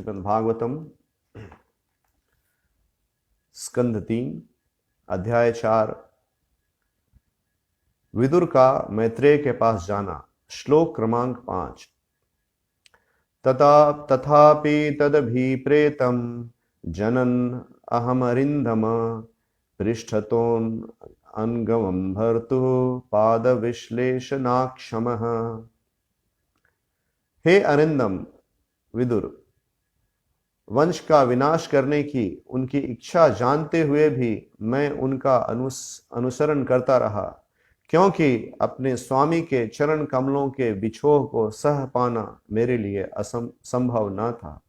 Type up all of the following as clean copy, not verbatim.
श्रीमद् भागवतम स्कंध 3 अध्याय 4 विदुर का मैत्रेय के पास जाना। श्लोक क्रमांक 5। तथापि तदभिप्रेतं जनन अहमरिन्दम पृष्ठतोन अनगमं भर्तुः पादविश्लेषणाक्षमः। हे अरिंदम विदुर, वंश का विनाश करने की उनकी इच्छा जानते हुए भी मैं उनका अनुसरण करता रहा, क्योंकि अपने स्वामी के चरण कमलों के बिछोह को सह पाना मेरे लिए असंभव न था।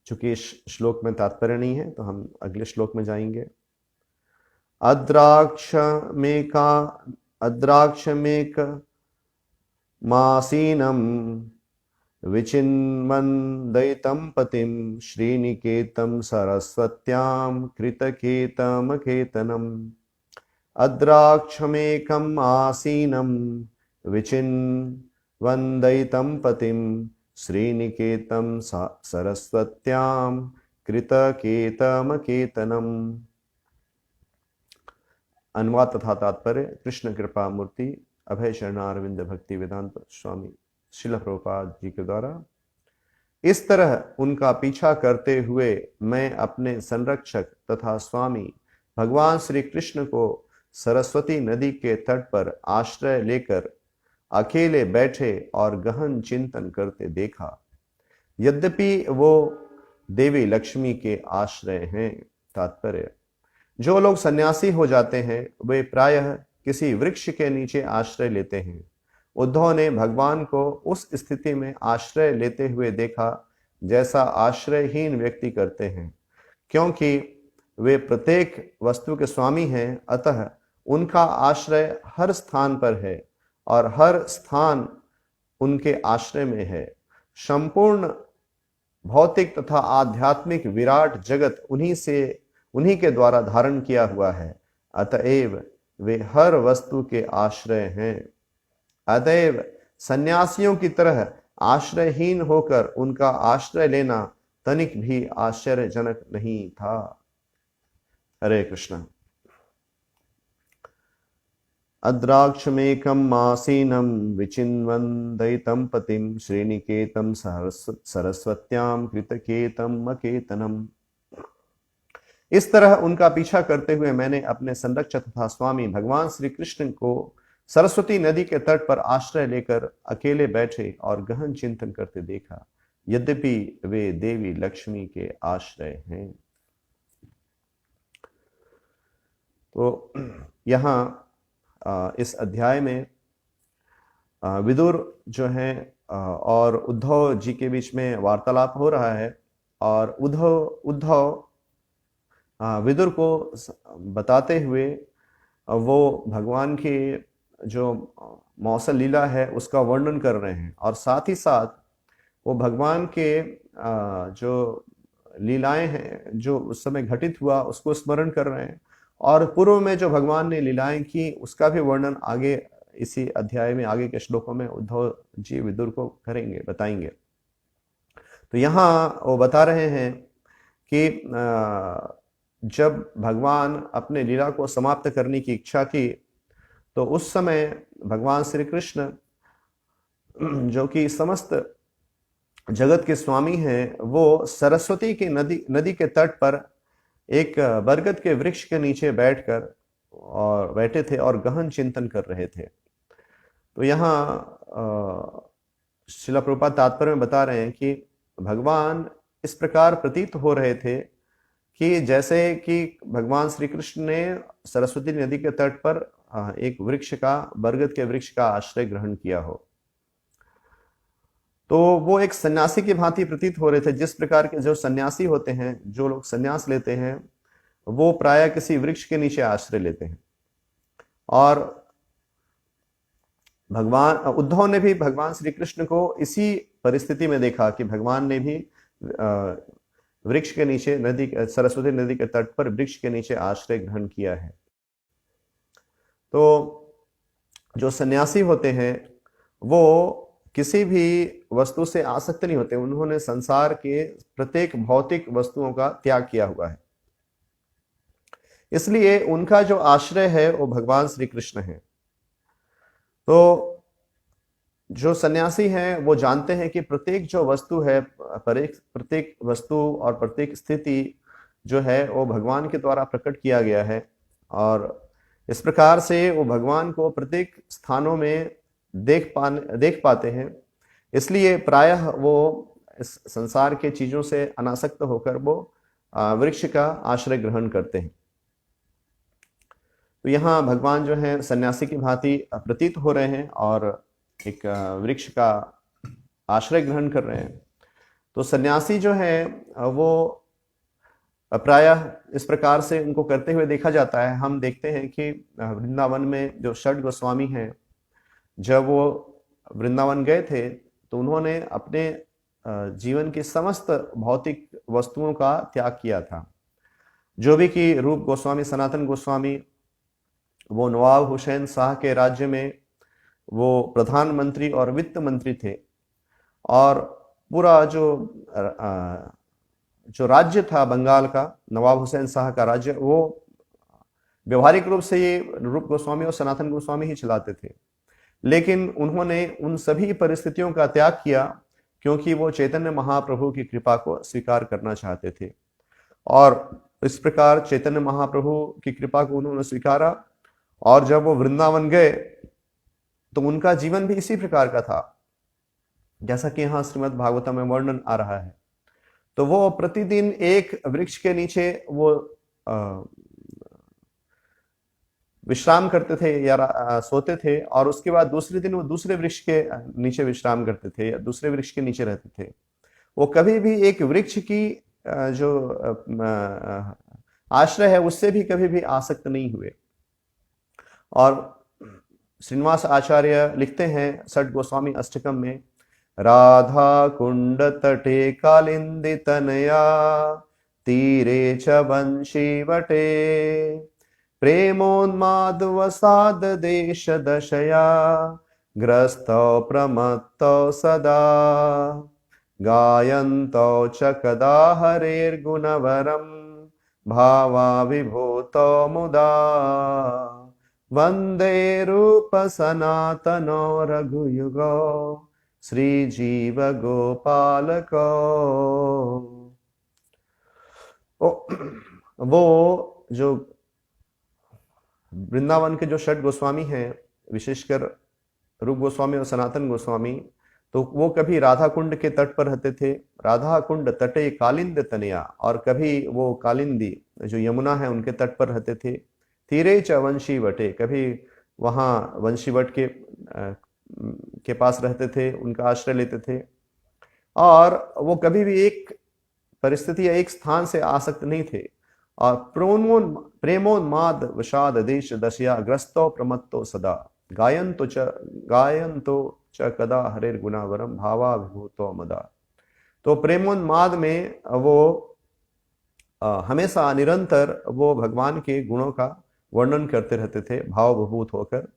चूंकि इस श्लोक में तात्पर्य नहीं है तो हम अगले श्लोक में जाएंगे। अद्राक्षमेक मासीनम विचिन्वन् दयितं पतिं श्रीनिकेतं सरस्वत्यां कृतकेतमकेतनम्। अद्राक्षमेकम् आसीनं विचिन्वन् दयितं पतिं श्रीनिकेतं सरस्वत्यां कृतकेतमकेतनम्। अनुवाद तथा तात्पर्य। कृष्ण कृपा मूर्ति अभय शरणारविंद भक्ति वेदांत स्वामी श्रील प्रभुपाद जी के द्वारा इस तरह उनका पीछा करते हुए मैं अपने संरक्षक तथा स्वामी भगवान श्री कृष्ण को सरस्वती नदी के तट पर आश्रय लेकर अकेले बैठे और गहन चिंतन करते देखा। यद्यपि वो देवी लक्ष्मी के आश्रय हैं। तात्पर्य, जो लोग सन्यासी हो जाते हैं वे प्रायः किसी वृक्ष के नीचे आश्रय लेते हैं। उद्धव ने भगवान को उस स्थिति में आश्रय लेते हुए देखा जैसा आश्रयहीन व्यक्ति करते हैं। क्योंकि वे प्रत्येक वस्तु के स्वामी हैं, अतः उनका आश्रय हर स्थान पर है और हर स्थान उनके आश्रय में है। संपूर्ण भौतिक तथा आध्यात्मिक विराट जगत उन्हीं के द्वारा धारण किया हुआ है। अतएव वे हर वस्तु के आश्रय हैं। अतएव सन्यासियों की तरह आश्रयहीन होकर उनका आश्रय लेना तनिक भी आश्चर्यजनक नहीं था। हरे कृष्ण। अद्राक्षमेकम् आसीनं विचिन्वन् दयितं पतिं श्रीनिकेतं सरस्वत्यां कृतकेतम् अकेतनम्। इस तरह उनका पीछा करते हुए मैंने अपने संरक्षक तथा स्वामी भगवान श्री कृष्ण को सरस्वती नदी के तट पर आश्रय लेकर अकेले बैठे और गहन चिंतन करते देखा। यद्यपि वे देवी लक्ष्मी के आश्रय हैं। तो यहाँ इस अध्याय में विदुर जो है और उद्धव जी के बीच में वार्तालाप हो रहा है और उद्धव विदुर को बताते हुए वो भगवान की जो मौसल लीला है उसका वर्णन कर रहे हैं और साथ ही साथ वो भगवान के जो लीलाएं हैं जो उस समय घटित हुआ उसको स्मरण कर रहे हैं और पूर्व में जो भगवान ने लीलाएं की उसका भी वर्णन आगे इसी अध्याय में आगे के श्लोकों में उद्धव जी विदुर को करेंगे, बताएंगे। तो यहाँ वो बता रहे हैं कि जब भगवान अपने लीला को समाप्त करने की इच्छा की तो उस समय भगवान श्री कृष्ण जो कि समस्त जगत के स्वामी हैं, वो सरस्वती की नदी के तट पर एक बरगद के वृक्ष के नीचे बैठे थे और गहन चिंतन कर रहे थे। तो यहाँ श्रील प्रभुपाद तात्पर्य में बता रहे हैं कि भगवान इस प्रकार प्रतीत हो रहे थे कि जैसे कि भगवान श्री कृष्ण ने सरस्वती नदी के तट पर एक बरगद के वृक्ष का आश्रय ग्रहण किया हो। तो वो एक सन्यासी की भांति प्रतीत हो रहे थे। जिस प्रकार के जो सन्यासी होते हैं, जो लोग सन्यास लेते हैं, वो प्रायः किसी वृक्ष के नीचे आश्रय लेते हैं। और उद्धव ने भी भगवान श्री कृष्ण को इसी परिस्थिति में देखा कि भगवान ने भी वृक्ष के नीचे सरस्वती नदी के तट पर वृक्ष के नीचे आश्रय ग्रहण किया है। तो जो सन्यासी होते हैं वो किसी भी वस्तु से आसक्त नहीं होते। उन्होंने संसार के प्रत्येक भौतिक वस्तुओं का त्याग किया हुआ है, इसलिए उनका जो आश्रय है वो भगवान श्री कृष्ण है। तो जो सन्यासी हैं वो जानते हैं कि प्रत्येक जो वस्तु है, प्रत्येक वस्तु और प्रत्येक स्थिति जो है वो भगवान के द्वारा प्रकट किया गया है, और इस प्रकार से वो भगवान को प्रत्येक स्थानों में देख पाते हैं। इसलिए प्रायः वो इस संसार के चीजों से अनासक्त होकर वो वृक्ष का आश्रय ग्रहण करते हैं। तो यहाँ भगवान जो है सन्यासी की भांति प्रतीत हो रहे हैं और एक वृक्ष का आश्रय ग्रहण कर रहे हैं। तो सन्यासी जो है वो प्रायः इस प्रकार से उनको करते हुए देखा जाता है। हम देखते हैं कि वृंदावन में जो षड गोस्वामी हैं, जब वो वृंदावन गए थे तो उन्होंने अपने जीवन की समस्त भौतिक वस्तुओं का त्याग किया था। जो भी कि रूप गोस्वामी, सनातन गोस्वामी, वो नवाब हुसैन शाह के राज्य में वो प्रधानमंत्री और वित्त मंत्री थे, और पूरा जो राज्य था बंगाल का, नवाब हुसैन शाह का राज्य, वो व्यवहारिक रूप से ये रूप गोस्वामी और सनातन गोस्वामी ही चलाते थे। लेकिन उन्होंने उन सभी परिस्थितियों का त्याग किया क्योंकि वो चैतन्य महाप्रभु की कृपा को स्वीकार करना चाहते थे, और इस प्रकार चैतन्य महाप्रभु की कृपा को उन्होंने स्वीकारा। और जब वो वृंदावन गए तो उनका जीवन भी इसी प्रकार का था, जैसा कि यहाँ श्रीमद् भागवतम में वर्णन आ रहा है। तो वो प्रतिदिन एक वृक्ष के नीचे वो विश्राम करते थे या सोते थे, और उसके बाद दूसरे दिन वो दूसरे वृक्ष के नीचे विश्राम करते थे या दूसरे वृक्ष के नीचे रहते थे। वो कभी भी एक वृक्ष की जो आश्रय है उससे भी कभी भी आसक्त नहीं हुए। और श्रीनिवास आचार्य लिखते हैं षड गोस्वामी अष्टकम में, राधा कुंड तटे कालिंदी तनया तीरे च वंशी वटे प्रेमोन्माद वसाद देश दशया ग्रस्तौ प्रमत्तौ सदा गायन्तौ च कदा हरेर्गुणवरं भावा विभूतौ मुदा वंदे रूप सनातनो रघुयुगो श्री जीव गोपालको। वो जो वृंदावन के जो षड गोस्वामी हैं, विशेषकर रूप गोस्वामी और सनातन गोस्वामी, तो वो कभी राधा कुंड के तट पर रहते थे, राधा कुंड तटे कालिंद तनया, और कभी वो कालिंदी जो यमुना है उनके तट पर रहते थे। तीरे च वंशी वटे, कभी वहाँ वंशीवट के पास रहते थे, उनका आश्रय लेते थे, और वो कभी भी एक परिस्थिति या एक स्थान से आसक्त नहीं थे। और प्रेमोन्माद वशाद देश दशया ग्रस्तो प्रमत्तो सदा गायन्तो च कदा हरेर गुणावरम भावा विभूतो मदा। तो प्रेमोन्माद में वो हमेशा निरंतर वो भगवान के गुणों का वर्णन करते रहते थे भावभूत होकर।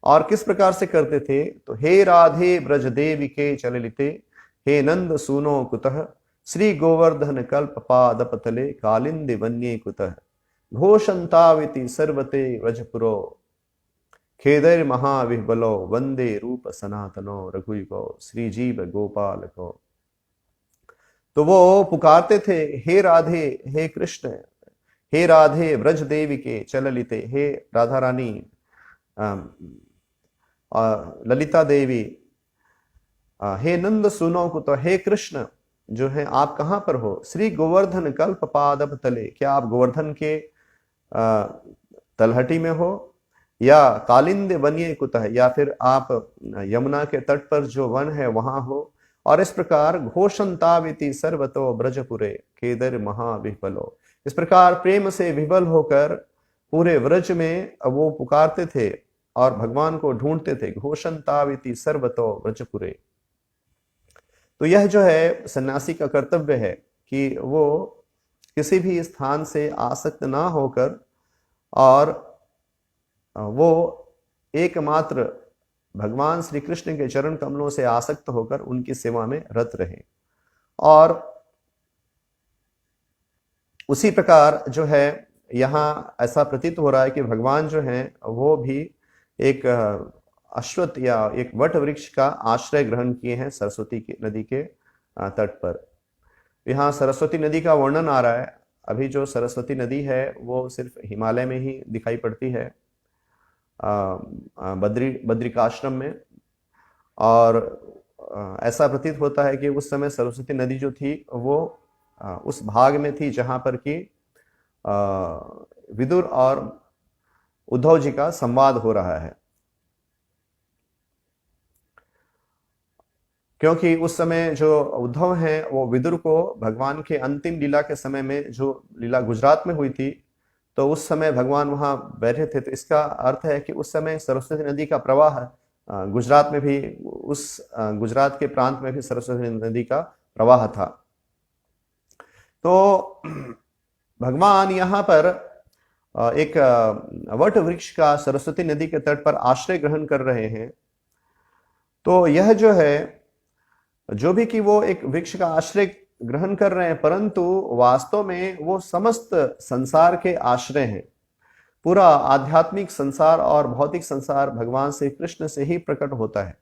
और किस प्रकार से करते थे, तो हे राधे ब्रज देवी के चललिते हे नंद सुनो कुतः श्री गोवर्धन कल्प पाद पतले कालिंदी वन्ये कुतः घोषंताविति सर्वते व्रजपुरो खेदैर महाविह्वलो वंदे रूप सनातनो रघुयुगो श्री जीव गोपालको। तो वो पुकारते थे, हे राधे, हे कृष्ण, हे राधे ब्रज देवी के चललिते, हे राधा रानी, ललिता देवी, हे नंद सुनो को, तो हे कृष्ण जो है आप कहाँ पर हो, श्री गोवर्धन कल्प पादप तले, क्या आप गोवर्धन के तलहटी में हो, या कालिंद वन्ये कुतः, या फिर आप यमुना के तट पर जो वन है वहां हो। और इस प्रकार घोषंताविति सर्वतो ब्रजपुरे केदर महाविह्वलो, इस प्रकार प्रेम से विह्वल होकर पूरे व्रज में वो पुकारते थे और भगवान को ढूंढते थे। घोषंताविति सर्वतो ब्रजपुरे। तो यह जो है सन्यासी का कर्तव्य है कि वो किसी भी स्थान से आसक्त ना होकर और वो एकमात्र भगवान श्री कृष्ण के चरण कमलों से आसक्त होकर उनकी सेवा में रत रहे। और उसी प्रकार जो है यहाँ ऐसा प्रतीत हो रहा है कि भगवान जो है वो भी एक अश्वत्थ या एक वट वृक्ष का आश्रय ग्रहण किए हैं सरस्वती की नदी के तट पर। यहाँ सरस्वती नदी का वर्णन आ रहा है। अभी जो सरस्वती नदी है वो सिर्फ हिमालय में ही दिखाई पड़ती है, बद्रिकाश्रम में। और ऐसा प्रतीत होता है कि उस समय सरस्वती नदी जो थी वो उस भाग में थी जहां पर कि विदुर और उद्धव जी का संवाद हो रहा है, क्योंकि उस समय जो उद्धव हैं वो विदुर को भगवान के अंतिम लीला के समय में, जो लीला गुजरात में हुई थी, तो उस समय भगवान वहां बैठे थे। तो इसका अर्थ है कि उस समय सरस्वती नदी का प्रवाह गुजरात में भी, उस गुजरात के प्रांत में भी सरस्वती नदी का प्रवाह था। तो भगवान यहाँ पर एक वट वृक्ष का सरस्वती नदी के तट पर आश्रय ग्रहण कर रहे हैं। तो यह जो है, जो भी कि वो एक वृक्ष का आश्रय ग्रहण कर रहे हैं, परंतु वास्तव में वो समस्त संसार के आश्रय हैं। पूरा आध्यात्मिक संसार और भौतिक संसार भगवान श्री कृष्ण से ही प्रकट होता है।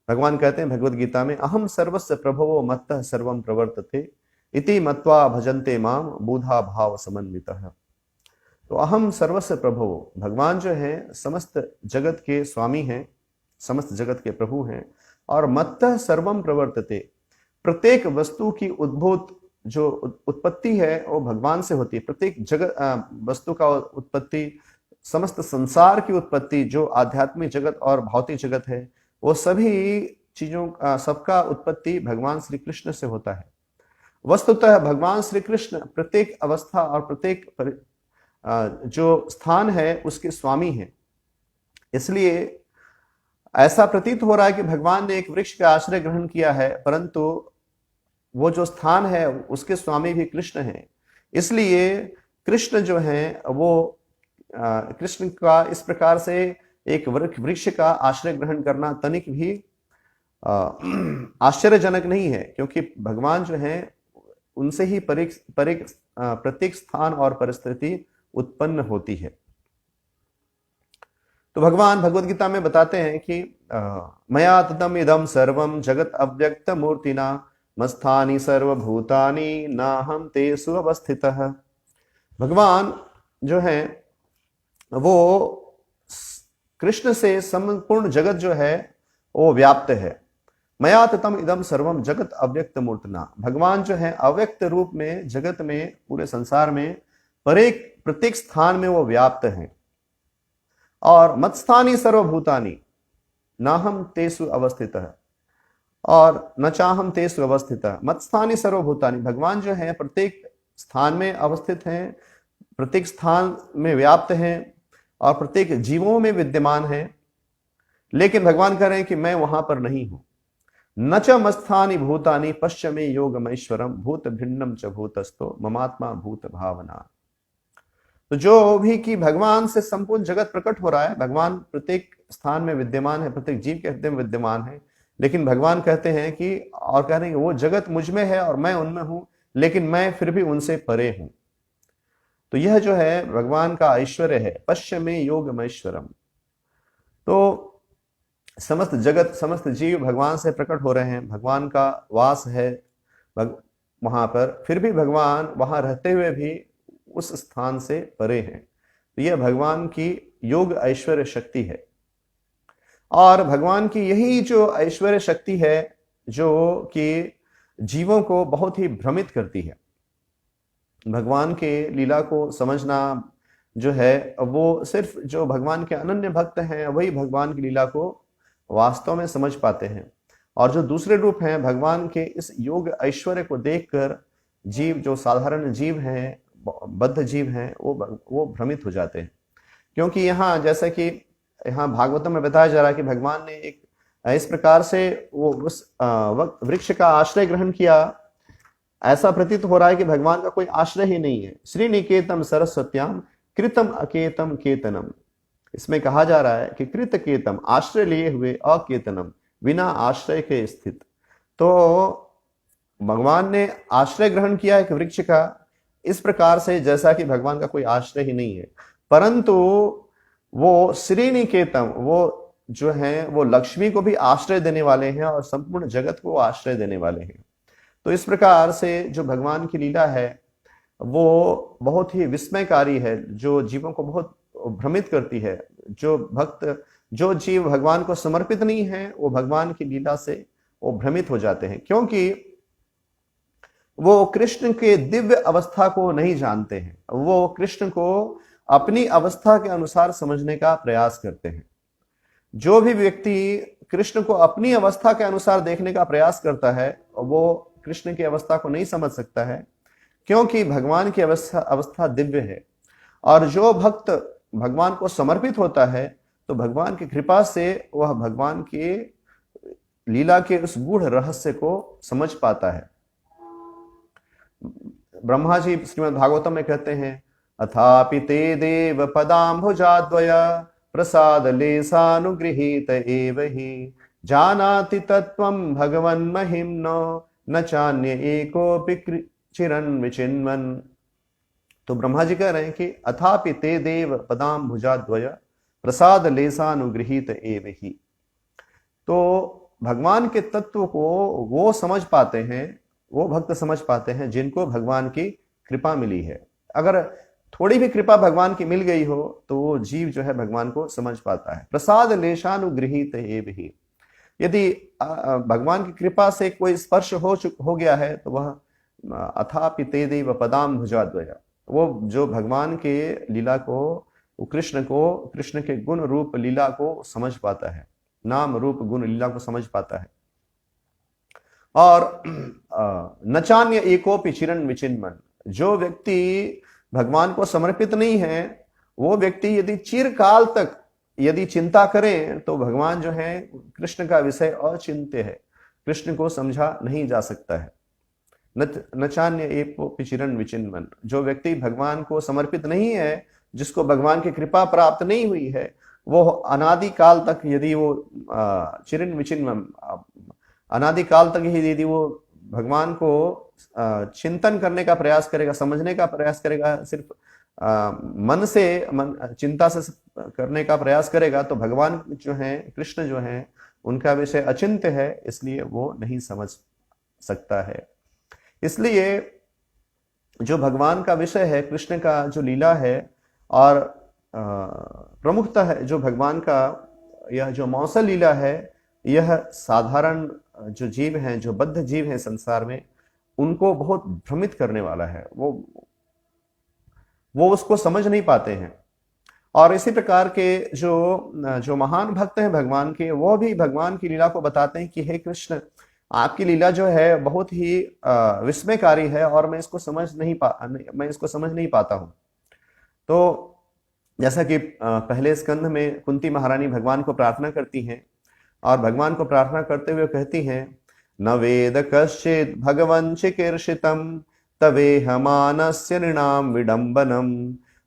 भगवान कहते हैं भगवद गीता में, अहम सर्वस्य प्रभवो मत्तः सर्वं प्रवर्तते इति मत्वा भजन्ते माम बुधा भाव समन्वितः। तो अहम सर्वस्य प्रभवो, भगवान जो है समस्त जगत के स्वामी हैं, समस्त जगत के प्रभु हैं। और मत्तः सर्वम प्रवर्तते, प्रत्येक वस्तु की उद्भूत जो उत्पत्ति है वो भगवान से होती है। प्रत्येक जगत वस्तु का उत्पत्ति, समस्त संसार की उत्पत्ति, जो आध्यात्मिक जगत और भौतिक जगत है, वो सभी चीजों सबका उत्पत्ति भगवान श्री कृष्ण से होता है। वस्तुतः भगवान श्री कृष्ण प्रत्येक अवस्था और प्रत्येक जो स्थान है उसके स्वामी हैं। इसलिए ऐसा प्रतीत हो रहा है कि भगवान ने एक वृक्ष का आश्रय ग्रहण किया है, परंतु वो जो स्थान है उसके स्वामी भी कृष्ण हैं। इसलिए कृष्ण जो है वो कृष्ण का इस प्रकार से एक वृक्ष का आश्रय ग्रहण करना तनिक भी आश्चर्यजनक नहीं है, क्योंकि भगवान जो है उनसे ही प्रत्येक स्थान और परिस्थिति उत्पन्न होती है। तो भगवान भगवद गीता में बताते हैं कि मया ततम इदम सर्वम जगत अव्यक्त मूर्तिना मस्थानि सर्वभूतानि नाहं तेषु अवस्थितः। भगवान जो है वो कृष्ण से संपूर्ण जगत जो है वो व्याप्त है। मया ततम इदम सर्वम जगत अव्यक्त मूर्तिना, भगवान जो है अव्यक्त रूप में जगत में, पूरे संसार में प्रत्येक स्थान में वो व्याप्त हैं। और मत्स्थानी सर्वभूतानि नाहम तेषु अवस्थितः और न चाहम तेषु अवस्थितः। मत्स्थानी सर्वभूतानि, भगवान जो है प्रत्येक स्थान में अवस्थित हैं, प्रत्येक स्थान में व्याप्त हैं और प्रत्येक जीवों में विद्यमान हैं, लेकिन भगवान कह रहे हैं कि मैं वहां पर नहीं हूं। न च मत्स्थानि भूतानि पश्चिमे योगमैश्वरम भूत भिन्नम च भूतस्थो ममात्मा भूत भावना। तो जो भी कि भगवान से संपूर्ण जगत प्रकट हो रहा है, भगवान प्रत्येक स्थान में विद्यमान है, प्रत्येक जीव के हृदय में विद्यमान है, लेकिन भगवान कहते हैं कि, और कह रहे हैं कि वो जगत मुझ में है और मैं उनमें हूं, लेकिन मैं फिर भी उनसे परे हूं। तो यह जो है भगवान का ऐश्वर्य है, पश्चिमे योगमैश्वरम। तो समस्त जगत, समस्त जीव भगवान से प्रकट हो रहे हैं, भगवान का वास है वहां पर, फिर भी भगवान वहां रहते हुए भी उस स्थान से परे हैं। तो यह भगवान की योग ऐश्वर्य शक्ति है। और भगवान की यही जो ऐश्वर्य शक्ति है जो कि जीवों को बहुत ही भ्रमित करती है। भगवान के लीला को समझना जो है वो सिर्फ जो भगवान के अनन्य भक्त हैं वही भगवान की लीला को वास्तव में समझ पाते हैं। और जो दूसरे रूप हैं, भगवान के इस योग ऐश्वर्य को देखकर जीव, जो साधारण जीव हैं, बद्ध जीव हैं, वो भ्रमित हो जाते हैं। क्योंकि यहाँ जैसा कि यहाँ भागवतम में बताया जा रहा है कि भगवान ने एक इस प्रकार से वो उस वृक्ष का आश्रय ग्रहण किया, ऐसा प्रतीत हो रहा है कि भगवान का कोई आश्रय ही नहीं है। श्री निकेतम सरस्वत्याम कृतम अकेतम केतनम, इसमें कहा जा रहा है कि कृतकेतम, आश्रय लिए हुए, अकेतनम, बिना आश्रय के स्थित। तो भगवान ने आश्रय ग्रहण किया एक वृक्ष का, इस प्रकार से जैसा कि भगवान का कोई आश्रय ही नहीं है, परंतु वो श्रीनिकेतम, वो जो है वो लक्ष्मी को भी आश्रय देने वाले हैं और संपूर्ण जगत को आश्रय देने वाले हैं। तो इस प्रकार से जो भगवान की लीला है वो बहुत ही विस्मयकारी है, जो जीवों को बहुत भ्रमित करती है। जो भक्त, जो जीव भगवान को समर्पित नहीं है, वो भगवान की लीला से वो भ्रमित हो जाते हैं, क्योंकि वो कृष्ण के दिव्य अवस्था को नहीं जानते हैं। वो कृष्ण को अपनी अवस्था के अनुसार समझने का प्रयास करते हैं। जो भी व्यक्ति कृष्ण को अपनी अवस्था के अनुसार देखने का प्रयास करता है, वो कृष्ण की अवस्था को नहीं समझ सकता है, क्योंकि भगवान की अवस्था दिव्य है। और जो भक्त भगवान को समर्पित होता है, तो भगवान की कृपा से वह भगवान के लीला के उस गूढ़ रहस्य को समझ पाता है। ब्रह्मा जी श्रीमद् भागवतम में कहते हैं, अथापि ते देव पदाम्भुजाद्वय प्रसाद लेसानुगृहीत एव हि जानाति तत्त्वं भगवन् महिम्नो न चान्य एकोऽपि चिरन् विचिन्वन्। तो ब्रह्मा जी कह रहे हैं कि अथापि ते देव पदाम्भुजाद्वय प्रसाद लेसानुगृहीत एव हि। तो भगवान के तत्व को वो समझ पाते हैं, वो भक्त समझ पाते हैं जिनको भगवान की कृपा मिली है। अगर थोड़ी भी कृपा भगवान की मिल गई हो तो वो जीव जो है भगवान को समझ पाता है। प्रसाद लेशानुगृहीत एव हि, यदि भगवान की कृपा से कोई स्पर्श हो गया है तो वह अथापि ते देव पदाम्भुजाद्वय, वो जो भगवान के लीला को, कृष्ण के गुण रूप लीला को समझ पाता है, नाम रूप गुण लीला को समझ पाता है। और नचान्य एकोपि चिरन् विचिन्वन्, जो व्यक्ति भगवान को समर्पित नहीं है, वो व्यक्ति यदि चिरकाल तक यदि चिंता करें तो भगवान जो है कृष्ण का विषय अचिंत्य है, कृष्ण को समझा नहीं जा सकता है। नचान्य एकोपि चिरन् विचिन्वन्, जो व्यक्ति भगवान को समर्पित नहीं है, जिसको भगवान की कृपा प्राप्त नहीं हुई है, वो अनादि काल तक यदि वो चिरन् विचिन्वन्, अनादि काल तक ही यदि वो भगवान को चिंतन करने का प्रयास करेगा, समझने का प्रयास करेगा, सिर्फ मन से चिंता से करने का प्रयास करेगा, तो भगवान जो है, कृष्ण जो है, उनका विषय अचिंत्य है, इसलिए वो नहीं समझ सकता है। इसलिए जो भगवान का विषय है, कृष्ण का जो लीला है, और प्रमुखता है जो भगवान का यह जो मौसल लीला है, यह साधारण जो जीव हैं, जो बद्ध जीव हैं संसार में, उनको बहुत भ्रमित करने वाला है। वो उसको समझ नहीं पाते हैं। और इसी प्रकार के जो महान भक्त हैं भगवान के, वो भी भगवान की लीला को बताते हैं कि हे कृष्ण, आपकी लीला जो है बहुत ही विस्मयकारी है और मैं इसको समझ नहीं पाता हूं। तो जैसा कि पहले स्कंध में कुंती महारानी भगवान को प्रार्थना करती हैं, और भगवान को प्रार्थना करते हुए कहती हैं, न वेद कश्चित् भगवन् चिकीर्षितं तवेहमानस्य नृणां विडम्बनं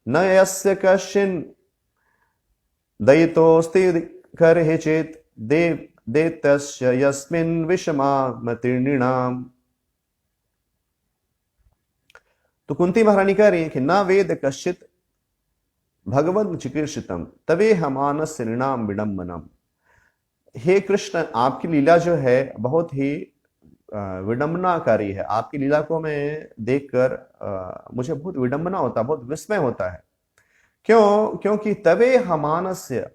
न यस्य कश्चिन् दयितोऽस्ति कर्हिचित् दैत्यस्य यस्मिन् विषमामतिर्नृणाम्। तो कुंती महारानी कह रही है कि न वेद कश्चित् भगवन् चिकीर्षितं तवेहमानस्य नृणां विडम्बनम्। हे कृष्ण, आपकी लीला जो है बहुत ही विडंबनाकारी है। आपकी लीला को मैं देखकर मुझे बहुत विडंबना होता है, बहुत विस्मय होता है। क्योंकि तवे हमानस्य,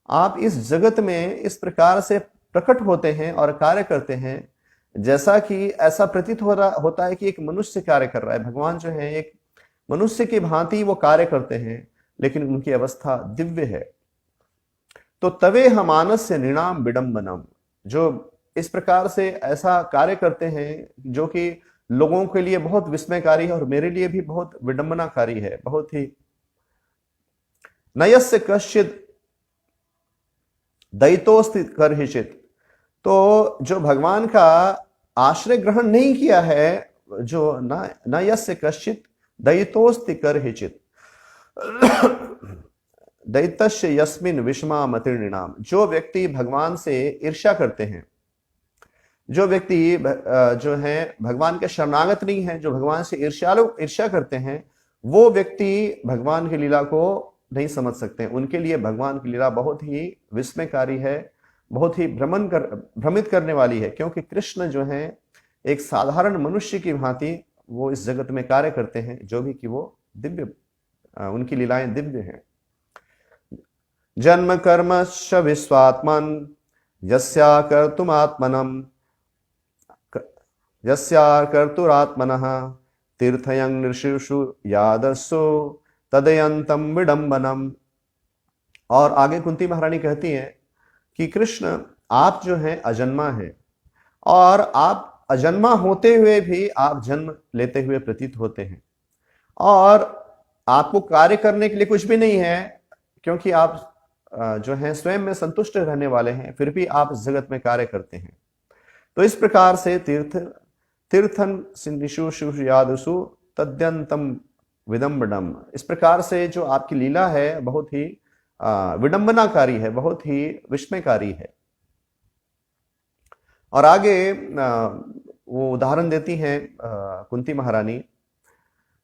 आप इस जगत में इस प्रकार से प्रकट होते हैं और कार्य करते हैं, जैसा कि ऐसा प्रतीत होता है कि एक मनुष्य कार्य कर रहा है। भगवान जो है एक मनुष्य की भांति वो कार्य करते हैं, लेकिन उनकी अवस्था दिव्य है। तो तवे हमानस्य नृणाम विडंबनम, जो इस प्रकार से ऐसा कार्य करते हैं जो कि लोगों के लिए बहुत विस्मयकारी है और मेरे लिए भी बहुत विडंबनाकारी है, बहुत ही। नयस्य कश्चित् दयितोऽस्ति कर्हिचित्, तो जो भगवान का आश्रय ग्रहण नहीं किया है, जो न यस्य कश्चित् दयितोऽस्ति कर्हिचित्, दैतस्य यस्मिन विषमा मतिर्निणाम, जो व्यक्ति भगवान से ईर्ष्या करते हैं, जो व्यक्ति जो है भगवान के शरणागत नहीं है, जो भगवान से ईर्ष्या करते हैं, वो व्यक्ति भगवान की लीला को नहीं समझ सकते। उनके लिए भगवान की लीला बहुत ही विस्मयकारी है, बहुत ही भ्रमित करने वाली है, क्योंकि कृष्ण जो है एक साधारण मनुष्य की भांति वो इस जगत में कार्य करते हैं, जो भी कि वो दिव्य, उनकी लीलाएं दिव्य हैं। जन्म कर्मश्च विश्वात्मन यस्या कर्तुमात्मनम यस्या कर्तुरात्मनः तीर्थयं नृषिषु यादस्सु तदयंतम विडंबनम। और आगे कुंती महारानी कहती हैं कि कृष्ण आप जो हैं अजन्मा हैं, और आप अजन्मा होते हुए भी आप जन्म लेते हुए प्रतीत होते हैं, और आपको कार्य करने के लिए कुछ भी नहीं है, क्योंकि आप जो हैं स्वयं में संतुष्ट रहने वाले हैं, फिर भी आप इस जगत में कार्य करते हैं। तो इस प्रकार से तीर्थन सिंधिषु यादसु तद्यंतम विडंबनम, इस प्रकार से जो आपकी लीला है बहुत ही विडंबनाकारी है, बहुत ही विस्मयकारी है। और आगे वो उदाहरण देती हैं कुंती महारानी,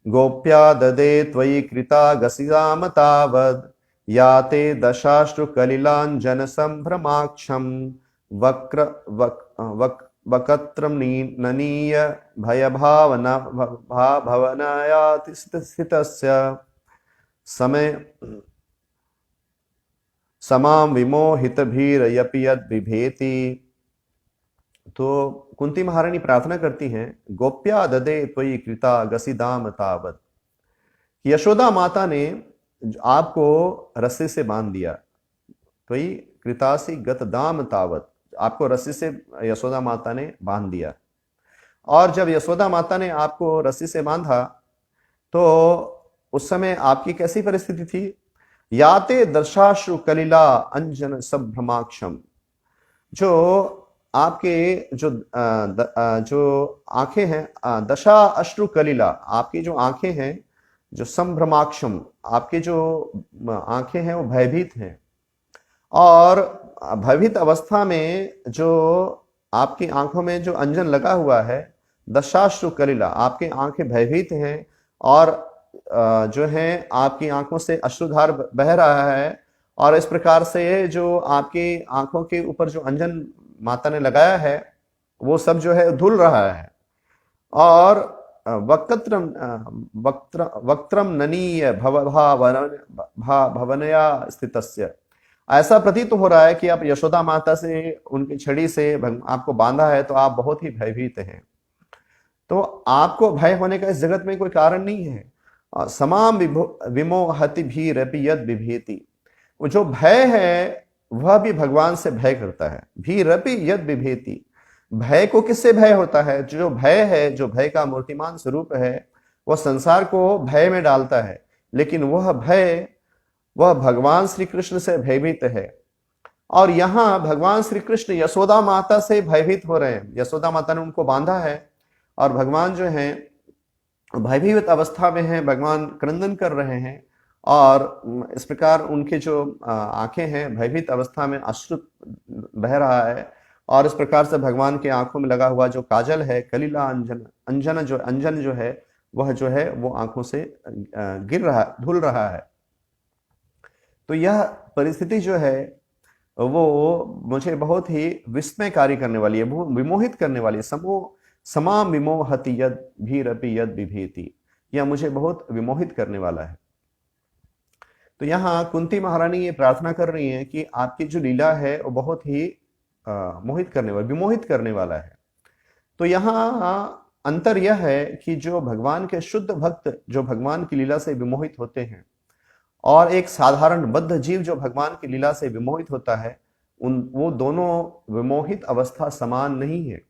गोप्या ददे त्वयि कृता गसिदाम तावद याते दशाश्रु कलिलांजन संभ्रमाक्षम वक्र वक्त्रम ननीय भय भावना भवनायाति स्थितस्य समय समाम विमोहित भीर यपि यद बिभेति। तो कुंती महारानी प्रार्थना करती हैं, गोप्या ददे त्वयि कृता गसिदाम तावत, यशोदा माता ने आपको रस्सी से बांध दिया, त्वयि कृतासी गत दाम तावत, आपको रस्सी से यशोदा माता ने बांध दिया। और जब यशोदा माता ने आपको रस्सी से बांधा तो उस समय आपकी कैसी परिस्थिति थी? याते दशाश्रु कलिला अंजन संभ्रमाक्षम, जो आपके जो आंखें हैं, दशा अश्रु कलिला, आपकी जो आंखें हैं, जो संभ्रमाक्षम, आपके जो आंखें हैं वो भयभीत हैं, और भयभीत अवस्था में जो आपकी आंखों में जो अंजन लगा हुआ है, दशाश्रु कलिला, आपकी आंखें भयभीत हैं, और जो है आपकी आंखों से अश्रुधार बह रहा है, और इस प्रकार से जो आपकी आंखों के ऊपर जो अंजन माता ने लगाया है वो सब जो है धुल रहा है, और वक्त्रम ननीय भवनया स्थितस्य, ऐसा प्रतीत हो रहा है कि आप यशोदा माता से उनकी छड़ी से आपको बांधा है, तो आप बहुत ही भयभीत हैं। तो आपको भय होने का इस जगत में कोई कारण नहीं है। समाम विमोहति भी रपि यद बिभेति, वो जो भय है वह भी भगवान से भय करता है। भी रपि यद बिभेति, भय को किससे भय होता है? जो भय है, जो भय का मूर्तिमान स्वरूप है, वह संसार को भय में डालता है, लेकिन वह भय वह भगवान श्री कृष्ण से भयभीत है। और यहाँ भगवान श्री कृष्ण यशोदा माता से भयभीत हो रहे हैं। यशोदा माता ने उनको बांधा है, और भगवान जो हैं भयभीत अवस्था में हैं, भगवान क्रंदन कर रहे हैं, और इस प्रकार उनके जो आंखें हैं भयभीत अवस्था में अश्रु बह रहा है, और इस प्रकार से भगवान के आंखों में लगा हुआ जो काजल है, कलिला अंजन जो है वह जो है वो आंखों से गिर रहा, धुल रहा है। तो यह परिस्थिति जो है वो मुझे बहुत ही विस्मयकारी करने वाली है, बहुत विमोहित करने वाली है। समाम विमोहति यद भीरपि यद बिभेति, यह मुझे बहुत विमोहित करने वाला है। तो यहाँ कुंती महारानी ये प्रार्थना कर रही हैं कि आपकी जो लीला है वो बहुत ही मोहित करने वाला, विमोहित करने वाला है। तो यहाँ अंतर यह है कि जो भगवान के शुद्ध भक्त जो भगवान की लीला से विमोहित होते हैं, और एक साधारण बद्ध जीव जो भगवान की लीला से विमोहित होता है, वो दोनों विमोहित अवस्था समान नहीं है।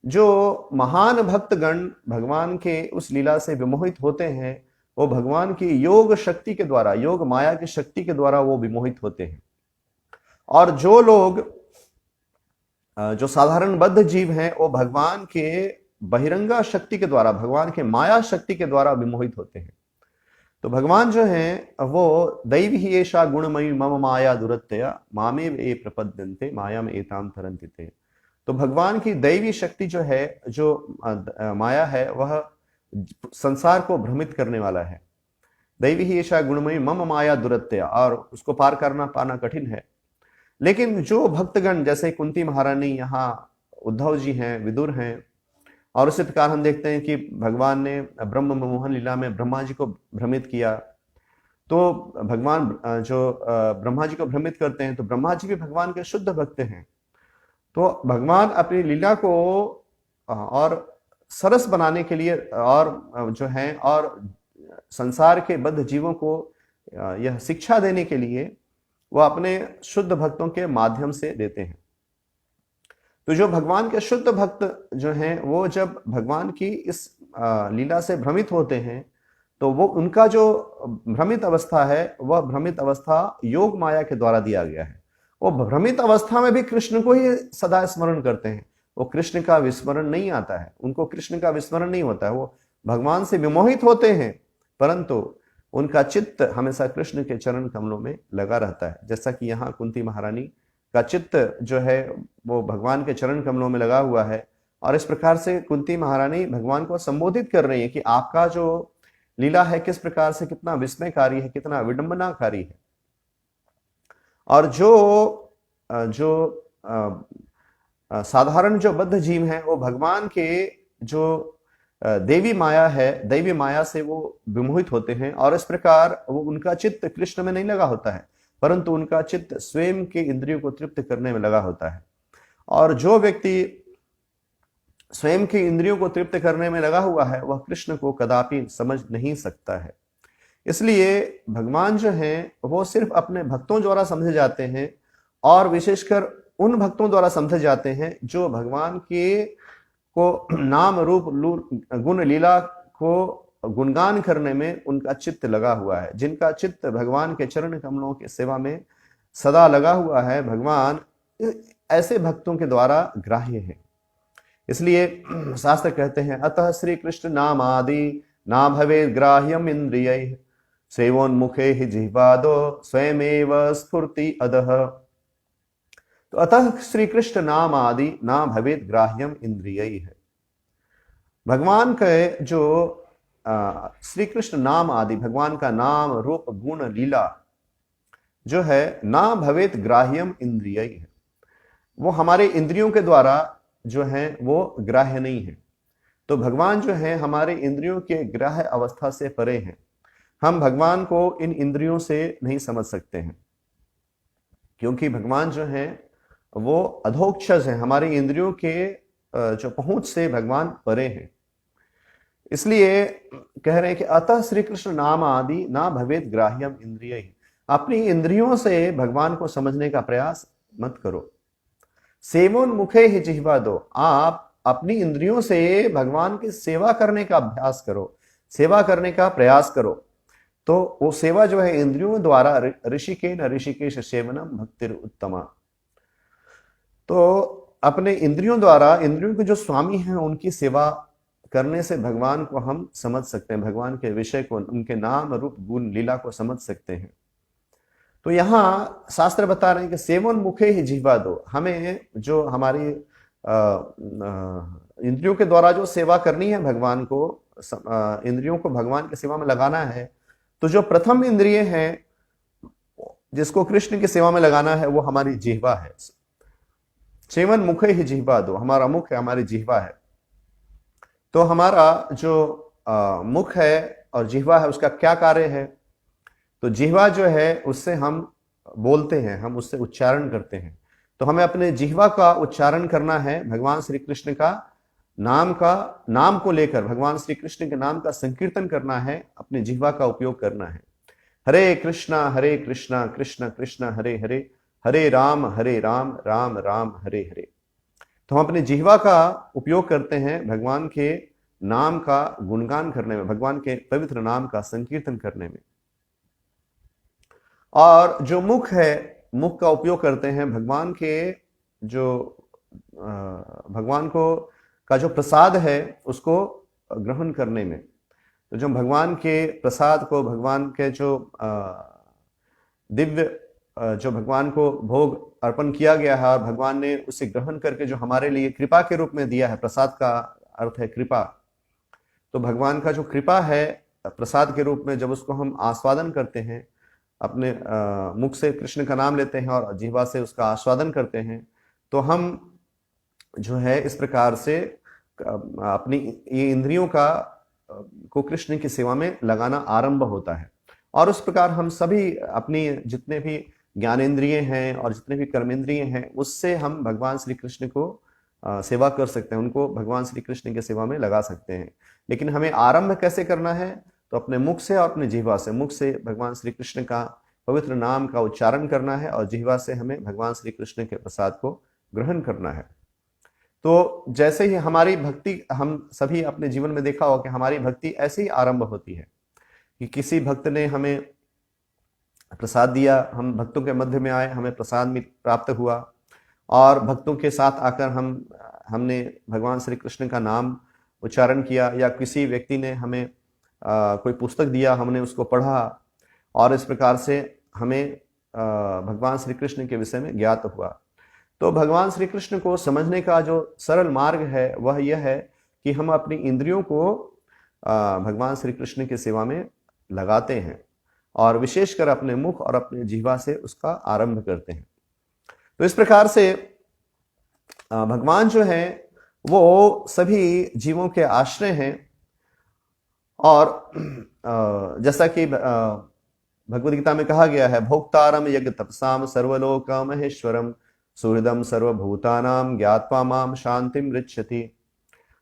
जो महान भक्तगण भगवान के उस लीला से विमोहित होते हैं, वो भगवान की योग शक्ति के द्वारा, योग माया की शक्ति के द्वारा वो विमोहित होते हैं। और जो लोग जो साधारण बद्ध जीव हैं, वो भगवान के बहिरंगा शक्ति के द्वारा, भगवान के माया शक्ति के द्वारा विमोहित होते हैं। तो भगवान जो है वो दैवी ही ऐसा गुणमयी मम माया दुरत्यया मामे वे प्रपद्यन्ते माया में एताम तरन्ति ते। तो भगवान की दैवी शक्ति जो है, जो माया है, वह संसार को भ्रमित करने वाला है। दैवी ही ऐसा गुणमयी मम माया दुरत्यया, और उसको पार करना पाना कठिन है। लेकिन जो भक्तगण जैसे कुंती महारानी, यहाँ उद्धव जी हैं, विदुर हैं, और उसी प्रकार हम देखते हैं कि भगवान ने ब्रह्म मोहन लीला में ब्रह्मा जी को भ्रमित किया। तो भगवान जो ब्रह्मा जी को भ्रमित करते हैं, तो ब्रह्मा जी भी भगवान के शुद्ध भक्त हैं। तो भगवान अपनी लीला को और सरस बनाने के लिए और जो है और संसार के बद्ध जीवों को यह शिक्षा देने के लिए वह अपने शुद्ध भक्तों के माध्यम से देते हैं। तो जो भगवान के शुद्ध भक्त जो हैं, वो जब भगवान की इस लीला से भ्रमित होते हैं, तो वो उनका जो भ्रमित अवस्था है, वह भ्रमित अवस्था योग माया के द्वारा दिया गया है। वो भ्रमित अवस्था में भी कृष्ण को ही सदा स्मरण करते हैं। वो कृष्ण का विस्मरण नहीं आता है, उनको कृष्ण का विस्मरण नहीं होता है। वो भगवान से विमोहित होते हैं, परंतु उनका चित्त हमेशा कृष्ण के चरण कमलों में लगा रहता है। जैसा कि यहाँ कुंती महारानी का चित्त जो है वो भगवान के चरण कमलों में लगा हुआ है, और इस प्रकार से कुंती महारानी भगवान को संबोधित कर रही है कि आपका जो लीला है किस प्रकार से कितना विस्मयकारी है, कितना विडंबनाकारी है। और जो साधारण जो बद्ध जीव हैं, वो भगवान के जो देवी माया है, दैवी माया से वो विमोहित होते हैं, और इस प्रकार वो उनका चित्त कृष्ण में नहीं लगा होता है, परंतु उनका चित्त स्वयं के इंद्रियों को तृप्त करने में लगा होता है। और जो व्यक्ति स्वयं के इंद्रियों को तृप्त करने में लगा हुआ है, वह कृष्ण को कदापि समझ नहीं सकता है। इसलिए भगवान जो हैं वो सिर्फ अपने भक्तों द्वारा समझे जाते हैं, और विशेषकर उन भक्तों द्वारा समझे जाते हैं जो भगवान के को नाम रूप गुण लीला को गुणगान करने में उनका चित्त लगा हुआ है, जिनका चित्त भगवान के चरण कमलों की सेवा में सदा लगा हुआ है। भगवान ऐसे भक्तों के द्वारा ग्राह्य है। इसलिए शास्त्र कहते हैं, अतः श्री कृष्ण नाम आदि ना भवे ग्राह्यम इंद्रिय सेवोन्मुखे ही जिह्वादो स्वयमेव स्फुर्ति अदह। तो अतः श्री कृष्ण नाम आदि ना भवेद ग्राह्यम इंद्रिय है। भगवान के जो श्री कृष्ण नाम आदि, भगवान का नाम रूप गुण लीला जो है, ना भवेद ग्राह्यम इंद्रिय है, वो हमारे इंद्रियों के द्वारा जो है वो ग्राह्य नहीं है। तो भगवान जो है हमारे इंद्रियों के ग्राह्य अवस्था से परे हैं। हम भगवान को इन इंद्रियों से नहीं समझ सकते हैं, क्योंकि भगवान जो है वो अधोक्षज है, हमारी इंद्रियों के जो पहुंच से भगवान परे हैं। इसलिए कह रहे हैं कि अतः श्री कृष्ण नाम आदि ना भवेद ग्राह्यम इंद्रिय। अपनी इंद्रियों से भगवान को समझने का प्रयास मत करो। सेवोन्मुखे ही जिह्वा दो, आप अपनी इंद्रियों से भगवान की सेवा करने का अभ्यास करो, सेवा करने का प्रयास करो। तो वो सेवा जो है इंद्रियों द्वारा ऋषिकेन ऋषिकेश सेवनम भक्तिर उत्तमा। तो अपने इंद्रियों द्वारा, इंद्रियों के जो स्वामी हैं उनकी सेवा करने से भगवान को हम समझ सकते हैं, भगवान के विषय को, उनके नाम रूप गुण लीला को समझ सकते हैं। तो यहाँ शास्त्र बता रहे हैं कि सेवोन्मुखे ही जिह्वा दो, हमें जो हमारी इंद्रियों के द्वारा जो सेवा करनी है भगवान को, इंद्रियों को भगवान की सेवा में लगाना है, तो जो प्रथम इंद्रिय है जिसको कृष्ण की सेवा में लगाना है वो हमारी जिह्वा है। सेवन मुखे ही जिह्वा दो, हमारा मुख है, हमारी जिह्वा है। तो हमारा जो मुख है और जिह्वा है उसका क्या कार्य है? तो जिह्वा जो है उससे हम बोलते हैं, हम उससे उच्चारण करते हैं। तो हमें अपने जिह्वा का उच्चारण करना है, भगवान श्री कृष्ण का नाम को लेकर भगवान श्री कृष्ण के नाम का संकीर्तन करना है, अपने जिह्वा का उपयोग करना है। हरे कृष्णा कृष्ण कृष्ण हरे हरे, हरे राम राम राम हरे हरे। तो हम अपने जिह्वा का उपयोग करते हैं भगवान के नाम का गुणगान करने में, भगवान के पवित्र नाम का संकीर्तन करने में। और जो मुख है, मुख का उपयोग करते हैं भगवान के जो भगवान को का जो प्रसाद है उसको ग्रहण करने में। तो जो भगवान के प्रसाद को, भगवान के जो दिव्य जो भगवान को भोग अर्पण किया गया है और भगवान ने उसे ग्रहण करके जो हमारे लिए कृपा के रूप में दिया है, प्रसाद का अर्थ है कृपा, तो भगवान का जो कृपा है प्रसाद के रूप में, जब उसको हम आस्वादन करते हैं, अपने मुख से कृष्ण का नाम लेते हैं और जिह्वा से उसका आस्वादन करते हैं, तो हम जो है इस प्रकार से अपनी ये इंद्रियों का को कृष्ण की सेवा में लगाना आरंभ होता है। और उस प्रकार हम सभी अपनी जितने भी ज्ञानेंद्रिय हैं और जितने भी कर्मेंद्रिय हैं, उससे हम भगवान श्री कृष्ण को सेवा कर सकते हैं, उनको भगवान श्री कृष्ण की सेवा में लगा सकते हैं। लेकिन हमें आरंभ कैसे करना है? तो अपने मुख से और अपने जिह्वा से, मुख से भगवान श्री कृष्ण का पवित्र नाम का उच्चारण करना है और जिह्वा से हमें भगवान श्री कृष्ण के प्रसाद को ग्रहण करना है। तो जैसे ही हमारी भक्ति, हम सभी अपने जीवन में देखा होगा कि हमारी भक्ति ऐसे ही आरंभ होती है कि किसी भक्त ने हमें प्रसाद दिया, हम भक्तों के मध्य में आए, हमें प्रसाद प्राप्त हुआ और भक्तों के साथ आकर हमने भगवान श्री कृष्ण का नाम उच्चारण किया, या किसी व्यक्ति ने हमें कोई पुस्तक दिया, हमने उसको पढ़ा और इस प्रकार से हमें भगवान श्री कृष्ण के विषय में ज्ञात हुआ। तो भगवान श्री कृष्ण को समझने का जो सरल मार्ग है वह यह है कि हम अपनी इंद्रियों को भगवान श्री कृष्ण की सेवा में लगाते हैं और विशेषकर अपने मुख और अपने जिह्वा से उसका आरंभ करते हैं। तो इस प्रकार से भगवान जो है वो सभी जीवों के आश्रय हैं। और जैसा कि भगवद गीता में कहा गया है, भोक्तारम यज्ञ तपसाम सर्वलोक महेश्वरम सुहृदम सर्वभूतानाम ज्ञात्वा माम शांतिम ऋच्छति।